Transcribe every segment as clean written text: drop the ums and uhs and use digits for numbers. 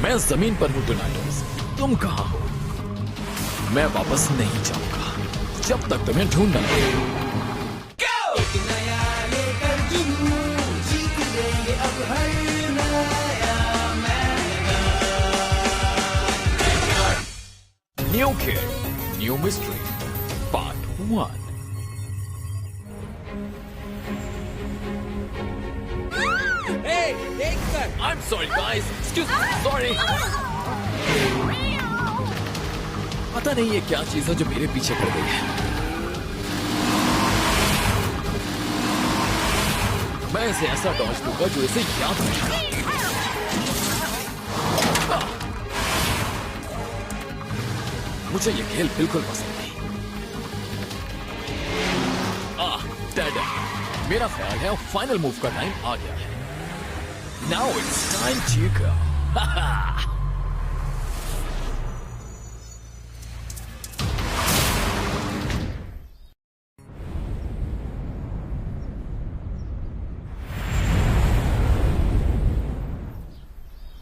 मैं जमीन पर हूँ डोनाल्डोस, तुम कहाँ हो? मैं वापस नहीं जाऊंगा जब तक तुम्हें ढूंढ न लूं। New Kid, New Mystery, Part 1. Hey, take that! I'm sorry guys, excuse me, sorry. पता नहीं ये क्या चीज है जो मेरे पीछे पड़ गई है। मैं इसे ऐसा डॉज दूंगा जो इसे याद रहे। मुझे ये खेल बिल्कुल पसंद नहीं। डेड। मेरा ख्याल है फाइनल मूव का टाइम आ गया है। Now it's time to go.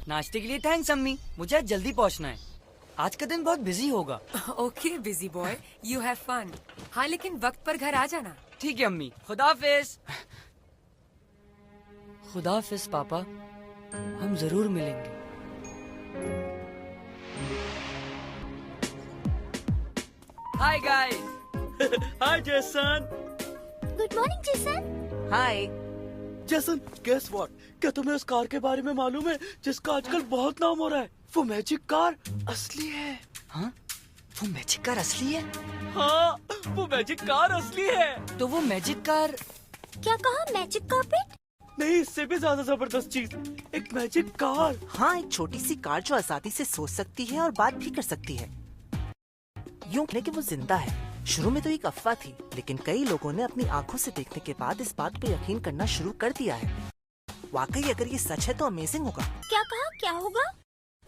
नाश्ते के लिए थैंक्स अम्मी, मुझे आज जल्दी पहुंचना है। आज का दिन बहुत बिजी होगा। Okay busy boy, you have fun. हाँ लेकिन वक्त पर घर आ जाना। ठीक है अम्मी, खुदाफिज। खुदाफिज पापा, हम जरूर मिलेंगे। Hi guys. Hi Jason. Good morning Jason. Hi. Jason, guess what? क्या तुम्हें उस कार के बारे में मालूम है जिसका आजकल बहुत नाम हो रहा है? वो मैजिक कार असली है। हाँ, वो मैजिक कार असली है? हाँ, वो मैजिक कार असली है। तो वो मैजिक कार? क्या कहा? Magic carpet? नहीं, इससे भी ज्यादा जबरदस्त चीज, एक मैजिक कार। हाँ, एक छोटी सी कार जो आजादी से सोच सकती है और बात भी कर सकती है। यूं कहें कि वो जिंदा है। शुरू में तो एक अफवाह थी, लेकिन कई लोगों ने अपनी आंखों से देखने के बाद इस बात पे यकीन करना शुरू कर दिया है। वाकई अगर ये सच है तो अमेजिंग होगा। क्या कहा? क्या होगा?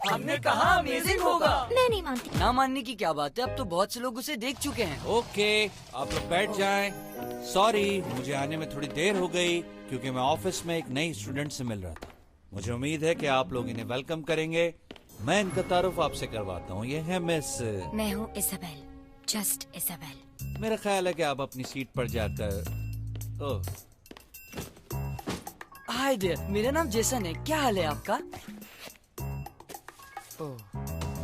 हमने कहा अमेजिंग होगा। मैं नहीं मानती। ना मानने की क्या बात है, अब तो बहुत से लोग उसे देख चुके हैं। ओके, आप लोग बैठ जाएं। सॉरी, मुझे आने में थोड़ी देर हो गई क्योंकि मैं ऑफिस में एक नई स्टूडेंट से मिल रहा था। मुझे उम्मीद है कि आप लोग इन्हें वेलकम करेंगे। मैं इनका तारुफ आपसे करवाता हूँ। ये है मिस। मैं हूँ इसाबेल, जस्ट इसाबेल। मेरा ख्याल है कि आप अपनी सीट पर जाकर। ओह, हाय डियर, मेरा नाम जेसन है। क्या हाल है आपका?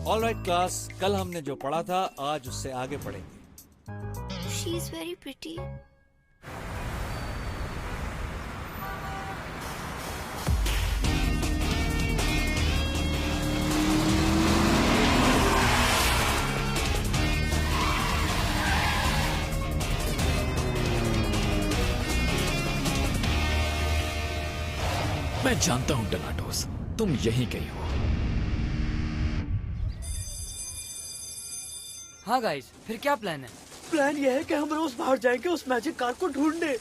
ऑल राइट क्लास, कल हमने जो पढ़ा था आज उससे आगे पढ़ेंगे। She is very pretty. मैं जानता हूँ डोनाल्डोस, तुम यहीं गई हो। हाँ गाइस, फिर क्या प्लान है? प्लान ये है कि हम रोज बाहर जाएंगे उस मैजिक कार को ढूंढने।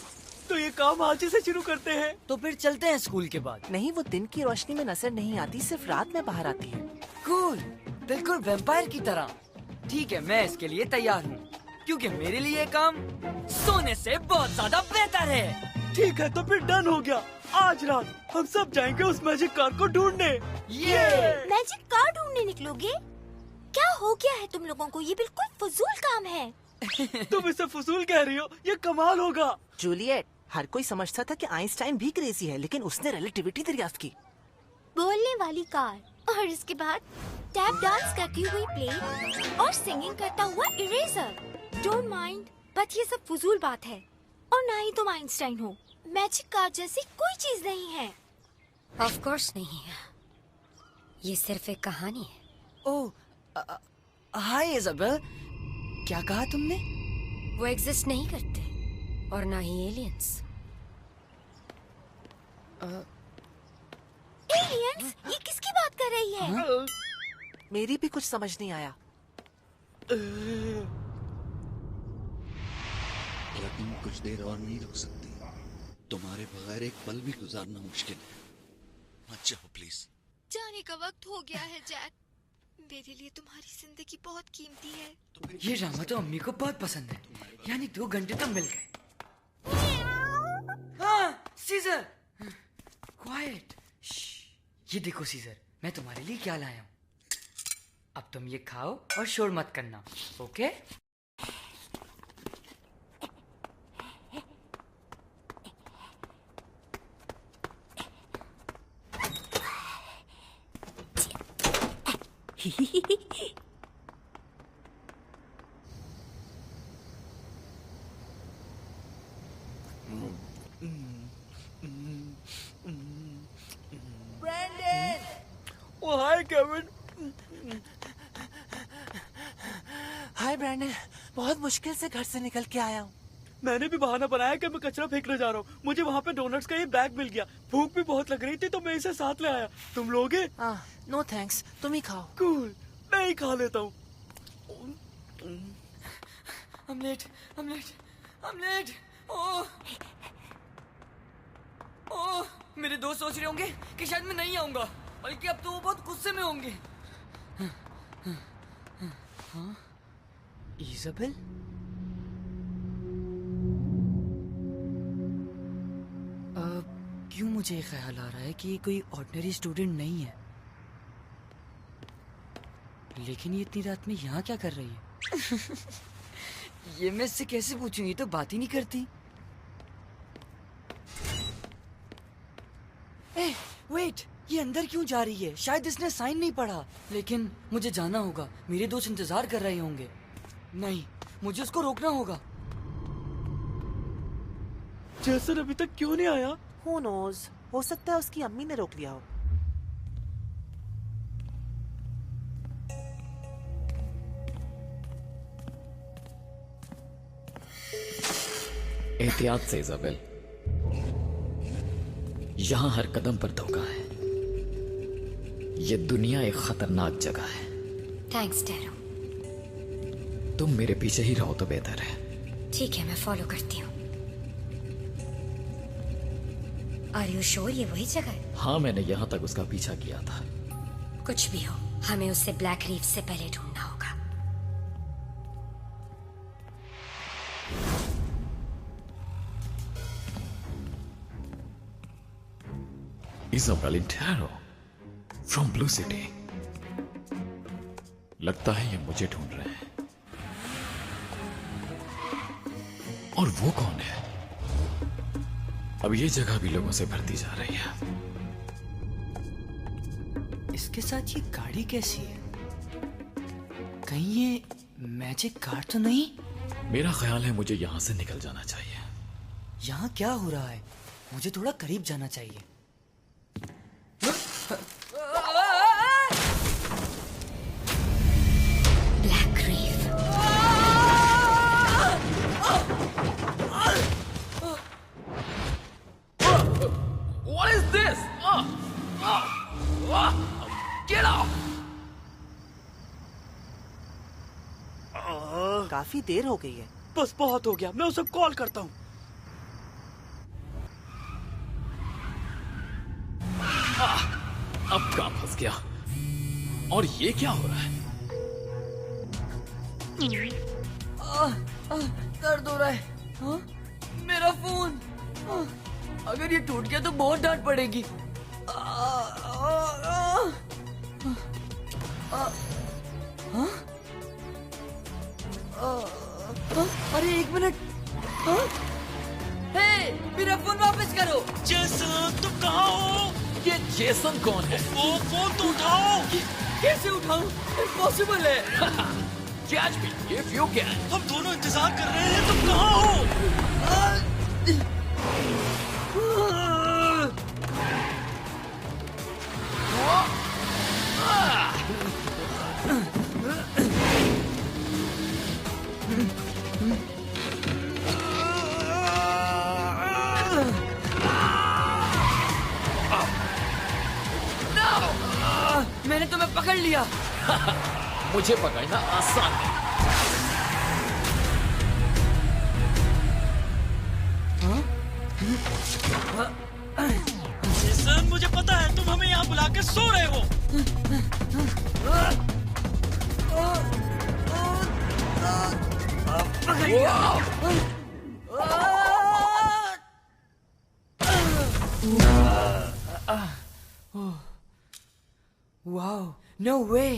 तो ये काम आज ही से शुरू करते हैं। तो फिर चलते हैं स्कूल के बाद। नहीं, वो दिन की रोशनी में नजर नहीं आती, सिर्फ रात में बाहर आती है। कूल, बिल्कुल वैम्पायर की तरह। ठीक है, मैं इसके लिए तैयार हूँ, क्योंकि मेरे लिए ये काम सोने से बहुत ज्यादा बेहतर है। ठीक है, तो फिर डन हो गया। आज रात हम सब जाएंगे उस मैजिक कार को ढूंढने। ये मैजिक कार ढूंढने निकलोगे? क्या हो गया है तुम लोगों को? ये बिल्कुल फजूल काम है। तुम इसे फजूल कह रही हो? ये कमाल होगा। जूलियट, हर कोई समझता था कि आइंस्टाइन भी क्रेजी है, लेकिन उसने रिलेटिविटी दरियाफ्त की। बोलने वाली कार और इसके बाद टैप डांस करती हुई प्लेट और सिंगिंग करता हुआ इरेजर। डोंट माइंड, बट ये सब फजूल बात है। और ना ही तुम आइंस्टाइन हो। मैजिक कार जैसी कोई चीज नहीं है। ऑफ कोर्स नहीं है, ये सिर्फ एक कहानी है। ओह, हाय इजाबेल, क्या कहा तुमने? वो एग्जिस्ट नहीं करते और ना ही एलियंस। एलियंस? ये किसकी बात कर रही है? मेरी भी कुछ समझ नहीं आया। क्या तुम कुछ देर और नहीं रुक सकती? तुम्हारे बगैर एक पल भी गुजारना मुश्किल है। मत जाओ प्लीज। जाने का वक्त हो गया है जैक। मेरे लिए तुम्हारी जिंदगी बहुत कीमती है। ये ड्रामा तो अम्मी को बहुत पसंद है, यानी 2 घंटे तो मिल गए। हाँ, सीजर, क्वाइट। ये देखो सीजर, मैं तुम्हारे लिए क्या लाया हूँ। अब तुम ये खाओ और शोर मत करना, ओके? ओ हाय केविन। हाय ब्रैंडन, बहुत मुश्किल से घर से निकल के आया हूँ। मैंने भी बहाना बनाया कि मैं कचरा फेंकने जा रहा हूँ। मुझे वहाँ पे डोनट्स का ये बैग मिल गया। भूख भी बहुत लग रही थी तो मैं इसे साथ ले आया। तुम लोगे? नो थैंक्स, तुम ही खाओ। कूल, मैं ही खा लेता हूँ। Omelette, omelette, omelette. ओह, ओह, मेरे दोस्त सोच रहे होंगे कि शायद मैं नहीं आऊंगा, बल्कि अब तो वो बहुत गुस्से में होंगे। हाँ? इज़ाबेल? क्यों मुझे ख्याल आ रहा है कि ये कोई ऑर्डिनरी स्टूडेंट नहीं है, लेकिन ये इतनी रात में यहाँ क्या कर रही है? ये मैं इससे कैसे पूछूं, ये तो बात ही नहीं करती। वेट, ये अंदर क्यों जा रही है? शायद इसने साइन नहीं पढ़ा। लेकिन मुझे जाना होगा, मेरे दोस्त इंतजार कर रहे होंगे। नहीं, मुझे उसको रोकना होगा। जेसन अभी तक क्यों नहीं आया? Who knows? हो सकता है उसकी अम्मी ने रोक लिया हो। एहतियात से इज़ाबेल, यहां हर कदम पर धोखा है। ये दुनिया एक खतरनाक जगह है। Thanks tarot. तुम मेरे पीछे ही रहो तो बेहतर है। ठीक है, मैं फॉलो करती हूँ। आर यू श्योर ये वही जगह है? हाँ, मैंने यहां तक उसका पीछा किया था। कुछ भी हो, हमें उससे ब्लैक रीफ से पहले ढूंढना होगा। Isabel intero from blue city. लगता है ये मुझे ढूंढ रहे हैं। और वो कौन है? अब ये जगह भी लोगों से भरती जा रही है। इसके साथ ये गाड़ी कैसी है? कहीं ये मैजिक कार तो नहीं? मेरा ख्याल है मुझे यहां से निकल जाना चाहिए। यहाँ क्या हो रहा है? मुझे थोड़ा करीब जाना चाहिए। Black reef. What is this? Get off! काफी देर हो गई है। बस बहुत हो गया, मैं उसे कॉल करता हूँ। अब काम फंस गया। और ये क्या हो रहा है? दर्द हो रहा है। हाँ? मेरा फोन। अगर ये टूट गया तो बहुत डांट पड़ेगी। अरे एक मिनट। हे, मेरा फोन वापस करो। जेसन, तुम कहाँ हो? ये जेसन कौन है? वो फोन तो उठाओ। कैसे उठाऊं? इम्पॉसिबल है। Catch me if you can. हम दोनों इंतजार कर रहे हैं, तुम कहाँ हो? मैंने तुम्हें पकड़ लिया। मुझे पकड़ना आसान है। जेसन, मुझे पता है तुम हमें यहाँ बुला के सो रहे हो। पकड़ लिया। वाओ, नो वे।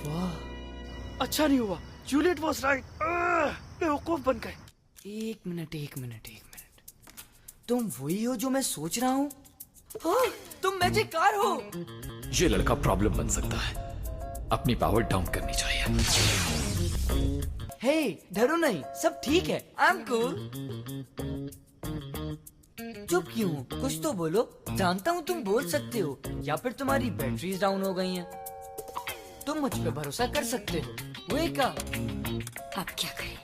वाह, अच्छा नहीं हुआ, जूलियट वाज राइट, बेवकूफ बन गए। एक मिनट। तुम वही हो जो मैं सोच रहा हूँ? हाँ, तुम मैजिक कार हो। ये लड़का प्रॉब्लम बन सकता है, अपनी पावर डाउन करनी चाहिए। हे, डरो नहीं, सब ठीक है, आई एम कूल। चुप क्यों हो? कुछ तो बोलो। जानता हूँ तुम बोल सकते हो, या फिर तुम्हारी बैटरीज डाउन हो गई हैं। तुम मुझ पे भरोसा कर सकते हो। Wake up. अब क्या करें?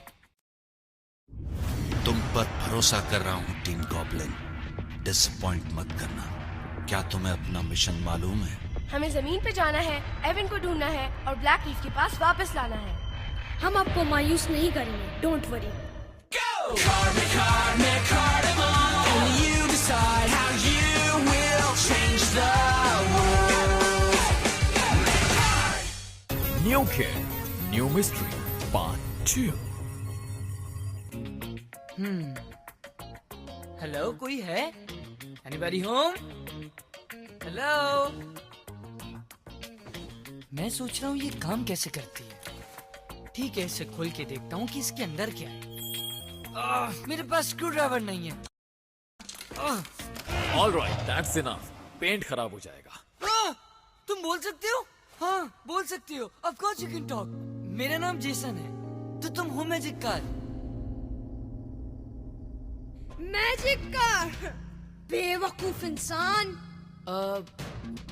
तुम पर भरोसा कर रहा हूँ टीम गॉब्लिन, डिसअपॉइंट मत करना। क्या तुम्हें अपना मिशन मालूम है? हमें जमीन पे जाना है, एवन को ढूंढना है और ब्लैक रीफ के पास वापस लाना है। हम आपको मायूस नहीं करेंगे, don't worry. New Kid, New Mystery, Part 2. Hello, कोई है? Anybody home? हेलो। मैं सोच रहा हूँ ये काम कैसे करती है। ठीक है, इसे खोल के देखता हूँ कि इसके अंदर क्या है। मेरे पास स्क्रू ड्राइवर नहीं है। All right, that's enough. Paint खराब हो जाएगा। तुम बोल सकते हो? हाँ, बोल सकती हो। Of course you can talk. मेरा नाम जेसन है। तो तुम हो मैजिक कार? मैजिक कार, बेवकूफ इंसान।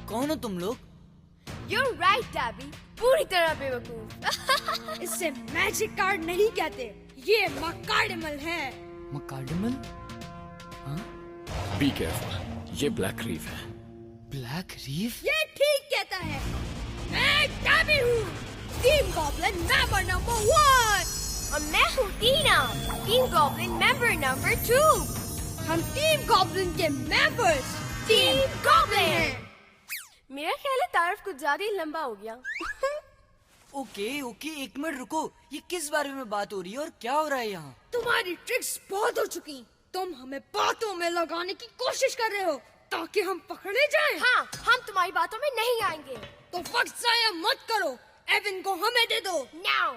कौन हो तुम लोग? You're right, Tabby, पूरी तरह बेवकूफ। इसे मैजिक कार नहीं कहते, ये मकार्डिमल है। मकार्डिमल? Be careful, ये ब्लैक रीफ है। Black reef? ये ठीक कहता है। मैं टैबी हूँ, टीम गॉब्लिन मेंबर नंबर 1। और मैं हूँ टीना, टीम गॉब्लिन मेंबर नंबर 2। हम टीम गॉब्लिन के मेंबर्स टीम गॉब्लिन हैं। मेरा ख्याल है तारफ कुछ ज्यादा ही लंबा हो गया। ओके, एक मिनट रुको। ये किस बारे में बात हो रही है और क्या हो रहा है यहाँ? तुम्हारी ट्रिक्स बहुत हो चुकी, तुम हमें बातों में लगाने की कोशिश कर रहे हो ताकि हम पकड़े जाएं। हाँ, हम तुम्हारी बातों में नहीं आएंगे, तो वक्त जाया मत करो। एवन को हमें दे दो नाउ।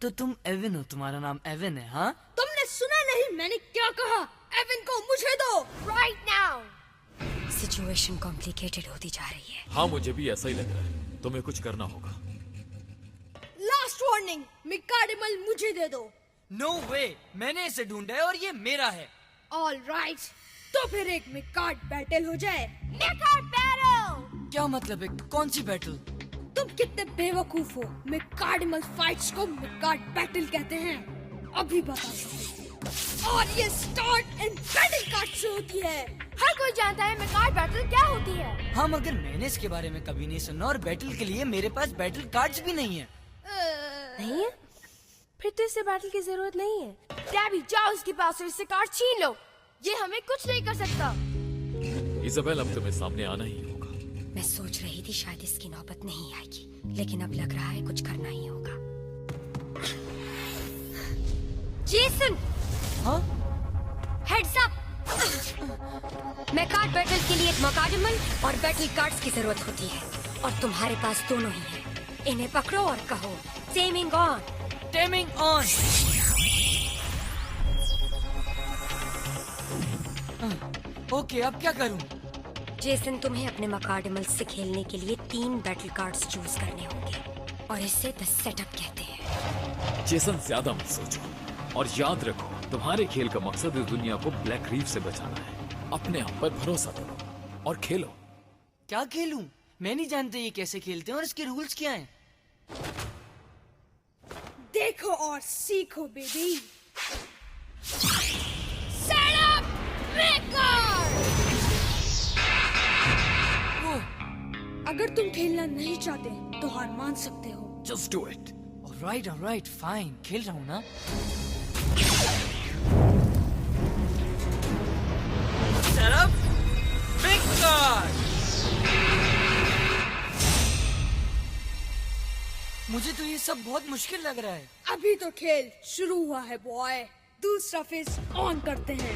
तो तुम एवन हो, तुम्हारा नाम एवन है? हाँ, तुमने सुना नहीं मैंने क्या कहा? एवन को मुझे दो राइट नाउ। सिचुएशन कॉम्प्लिकेटेड होती जा रही है। हाँ, मुझे भी ऐसा ही लग रहा है। तुम्हें कुछ करना होगा। लास्ट वार्निंग, मिकार्डिमल मुझे दे दो। नो वे, मैंने इसे ढूंढा है और ये मेरा है। ऑल राइट, तो फिर एक मिकार्ड बैटल हो जाए। मिकार्ड बैटल? क्या मतलब है? कौन सी बैटल? तुम कितने बेवकूफ हो। मिकार्डिमल फाइट्स को मिकार्ड बैटल कहते हैं। अभी बता। और ये स्टार्ट इन बैटल कार्ड से होती है। हर कोई जानता है मिकार्ड बैटल क्या होती है। हाँ, मगर मैंने इसके बारे में कभी नहीं सुना और बैटल के लिए मेरे पास बैटल कार्ड्स भी नहीं है। नहीं है? फिर तो इसे बैटल की जरूरत नहीं है। टैबी, जाओ उसके पास और इससे कार्ड छीन लो। ये हमें कुछ नहीं कर सकता। इजाबेल, अब तुम्हें सामने आना ही होगा। मैं सोच रही थी शायद इसकी नौबत नहीं आएगी, लेकिन अब लग रहा है कुछ करना ही होगा। जेसन! हाँ? Heads up! मैं कार्ड बैटल के लिए एक मकार्डिमल और बैटल कार्ड्स की जरूरत होती है, और तुम्हारे पास दोनों ही हैं। इन्हें पकड़ो और कहो taming on. Taming on. Okay, अब क्या करूं? जेसन, तुम्हें अपने मकार्डिमल से खेलने के लिए 3 बैटल कार्ड्स चूज करने होंगे, और इसे द सेटअप कहते हैं। जेसन, ज्यादा मत सोचो और याद रखो, तुम्हारे खेल का मकसद इस दुनिया को ब्लैक रीफ से बचाना है। अपने आप पर भरोसा करो और खेलो। क्या खेलूं? मैं नहीं जानता ये कैसे खेलते हैं और इसके रूल्स क्या हैं। देखो और सीखो बेबी। Setup maker. अगर तुम खेलना नहीं चाहते तो हार मान सकते हो। Just do it. Alright, fine, खेल रहा हूँ ना। Setup maker. मुझे तो ये सब बहुत मुश्किल लग रहा है। अभी तो खेल शुरू हुआ है बॉय। दूसरा फेस ऑन करते हैं।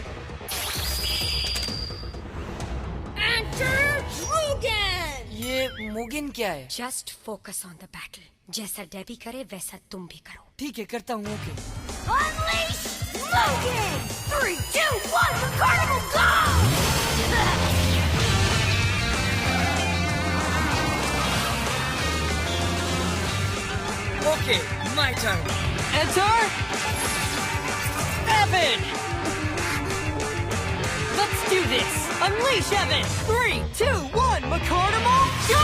Enter Mugen! ये मुगिन क्या है? Just focus on the battle. जैसा डेबी करे वैसा तुम भी करो। ठीक है, करता हूँ। Okay. Unleash Mugen! 3, 2, 1, the carnival go! Okay, my turn. Enter Evan. Let's do this. Unleash Evan. 3, 2, 1, McCarnimal, go!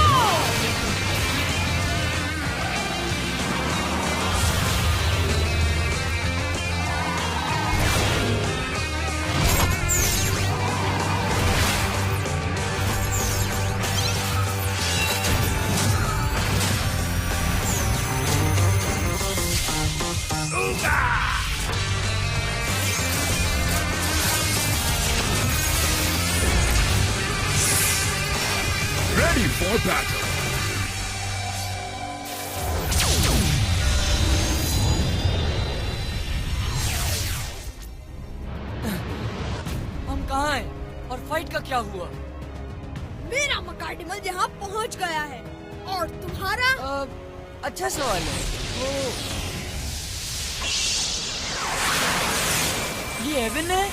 Ready for battle. हम कहाँ हैं? और फाइट का क्या हुआ? मेरा मकार्डिमल यहाँ पहुँच गया है और तुम्हारा? अच्छा सवाल है। ये एवन है?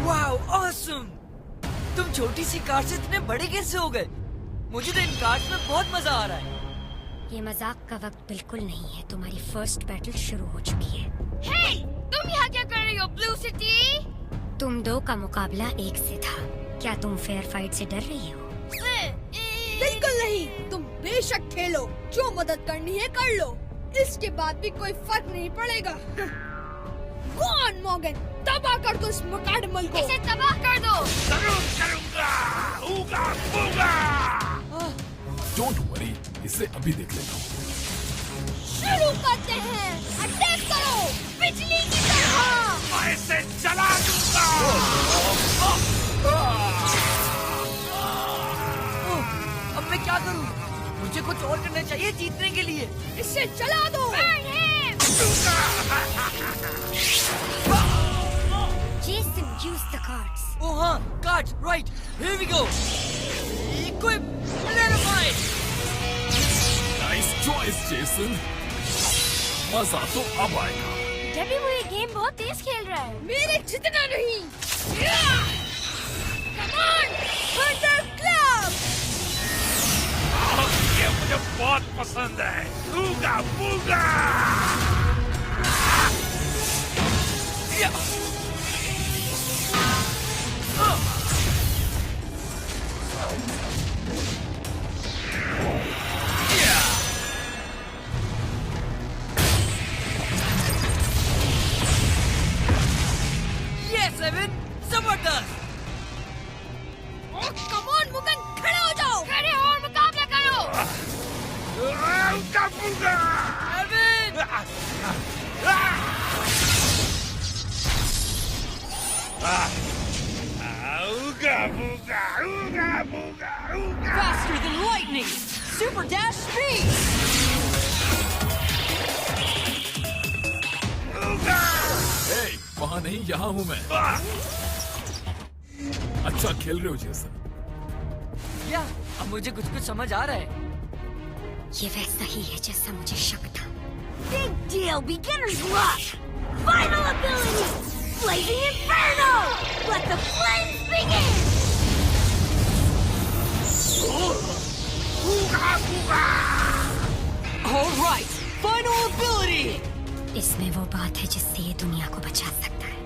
Wow, awesome! तुम छोटी सी कार से इतने बड़े कैसे हो गए? मुझे तो इन कार्स में बहुत मजा आ रहा है। ये मजाक का वक्त बिल्कुल नहीं है। तुम्हारी फर्स्ट बैटल शुरू हो चुकी है। हे, तुम यहाँ क्या कर रही हो, ब्लू सिटी? तुम दो का मुकाबला एक से था। क्या तुम फेयर फाइट से डर रही हो? बिल्कुल नहीं। तुम बेशक खेलो, जो मदद करनी है कर लो। इसके बाद भी कोई फर्क नहीं पड़ेगा। Go on, Morgan, तबाह कर दो इस मकार्डिमल को। इसे तबाह कर दो। जरूर करूंगा। ऊगा बूगा। Don't worry, इसे अभी देख लेता हूँ। शुरू करते हैं। अटैक करो, बिजली की तरह। मैं इसे जला दूंगा। अब मैं क्या करूँ? मुझे कुछ और करना चाहिए जीतने के लिए। इसे जला दो। Jason, use the cards. Oh हाँ, cards, right. Here we go. Equip, identify. Nice choice, Jason. मजा तो अब आएगा। डेबी वो ये गेम बहुत तेज खेल रहा है। मेरे जितना नहीं। Come on, Thunder Club. ये मुझे बहुत पसंद है। ऊगा बूगा। Yes, Evan, जबरदस्त। Oh, come on, मुगन, खड़े हो जाओ। खड़े हो और मुकाबला करो। ऊगा बूगा। Evan! Ooga booga, ooga booga, ooga. Faster than lightning! Super dash speed! Ooga! Hey, वहाँ नहीं, यहाँ हूँ मैं। अच्छा खेल रहे हो जेसन। क्या? अब मुझे कुछ समझ आ रहा है। ये वैसा ही है जैसा मुझे शक था। Big deal, beginner's luck. Final ability, Blazing Inferno. Let the flames begin. Ooga booga. All right, final ability. इसमें वो बात है जिससे ये दुनिया को बचा सकता है।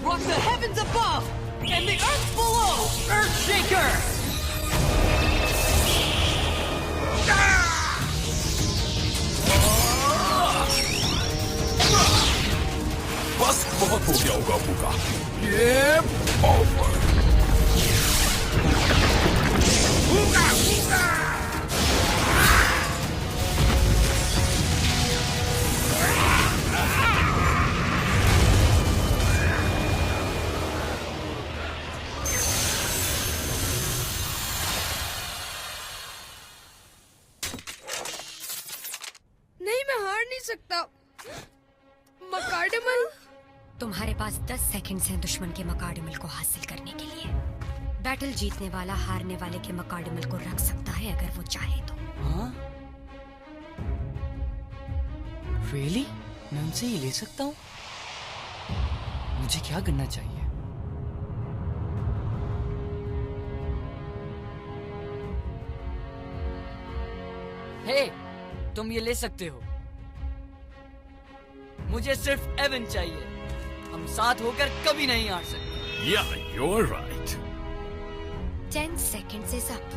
Rock the heavens above and the earth below. Earthshaker. बस बहुत हो गया होगा बूगा। ये ओवर। बूगा बूगा। नहीं, मैं हार नहीं सकता। मकार्डिमल। तुम्हारे पास 10 सेकंड्स हैं दुश्मन के मकार्डिमल को हासिल करने के लिए। बैटल जीतने वाला हारने वाले के मकाडमल को रख सकता है अगर वो चाहे तो। हाँ? Really? मैं उनसे ये ले सकता हूँ? मुझे क्या करना चाहिए? हे, तुम ये ले सकते हो। मुझे सिर्फ एवन चाहिए। हम साथ होकर कभी नहीं हार सकते। Yeah, you're right. 10 seconds is up.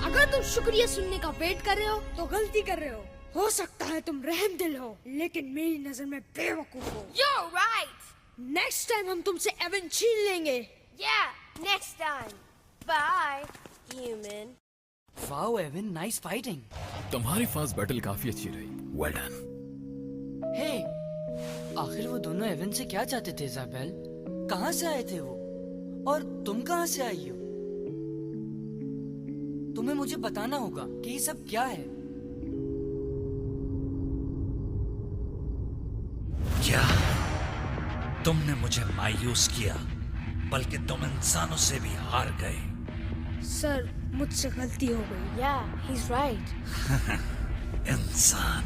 अगर तुम शुक्रिया सुनने का वेट कर रहे हो तो गलती कर रहे हो सकता है तुम रहमदिल हो, लेकिन मेरी नजर में बेवकूफ हो। You're right. नेक्स्ट टाइम हम तुमसे एवन छीन लेंगे। Yeah, next time. Bye, human. Wow Evan, nice fighting. तुम्हारी फास्ट बैटल काफी अच्छी रही। Well done. हे, आखिर वो दोनों एवन से क्या चाहते थे इजाबेल? कहाँ से आए थे वो? और तुम कहाँ से आई हो? तुम्हें मुझे बताना होगा कि ये सब क्या है। क्या तुमने मुझे मायूस किया, बल्कि तुम इंसानों से भी हार गए। सर, मुझसे गलती हो गई। Yeah, he's right. इंसान